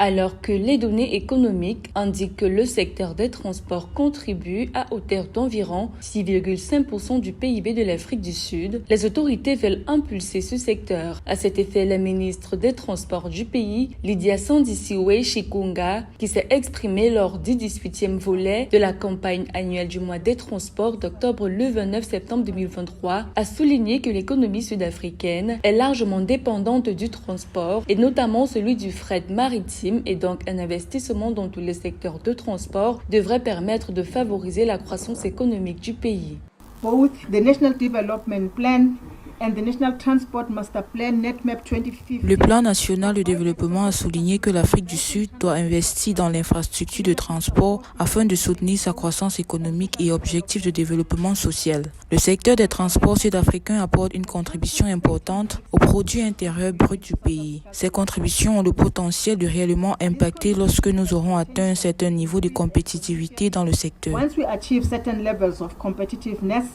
alors que les données économiques indiquent que le secteur des transports contribue à hauteur d'environ 6,5% du PIB de l'Afrique du Sud. Les autorités veulent impulser ce secteur. À cet effet, la ministre des Transports du pays, Lydia Sandisiwe Shikunga, qui s'est exprimée lors du 18e volet de la campagne annuelle du mois des transports d'octobre le 29 septembre 2023, a souligné que l'économie sud-africaine est largement dépendante du transport et notamment celui du fret maritime, et donc un investissement dans tous les secteurs de transport devrait permettre de favoriser la croissance économique du pays. Both the National Development Plan and the National Transport Master Plan NETMAP 2050. Le plan national de développement a souligné que l'Afrique du Sud doit investir dans l'infrastructure de transport afin de soutenir sa croissance économique et objectifs de développement social. Le secteur des transports sud-africains apporte une contribution importante au produit intérieur brut du pays. Ces contributions ont le potentiel de réellement impacter lorsque nous aurons atteint un certain niveau de compétitivité dans le secteur. Once we achieve certain levels of competitiveness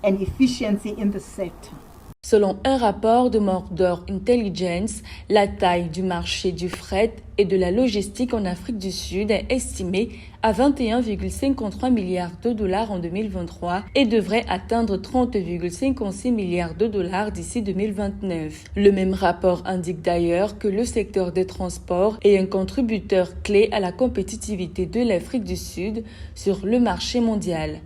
and efficiency in the sector. Selon un rapport de Mordor Intelligence, la taille du marché du fret et de la logistique en Afrique du Sud est estimée à 21,53 milliards de dollars en 2023 et devrait atteindre 30,56 milliards de dollars d'ici 2029. Le même rapport indique d'ailleurs que le secteur des transports est un contributeur clé à la compétitivité de l'Afrique du Sud sur le marché mondial.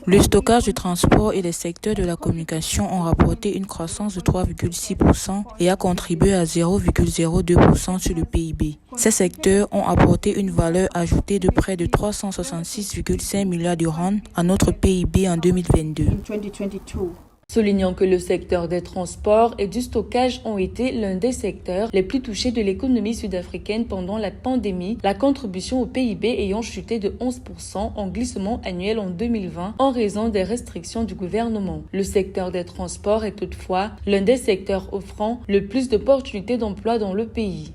Le stockage de transport et les secteurs de la communication ont rapporté une croissance de 3,6% et a contribué à 0,02% sur le PIB. Ces secteurs ont apporté une valeur ajoutée de près de 366,5 milliards de rand à notre PIB en 2022. Soulignant que le secteur des transports et du stockage ont été l'un des secteurs les plus touchés de l'économie sud-africaine pendant la pandémie, la contribution au PIB ayant chuté de 11% en glissement annuel en 2020 en raison des restrictions du gouvernement. Le secteur des transports est toutefois l'un des secteurs offrant le plus d'opportunités d'emploi dans le pays.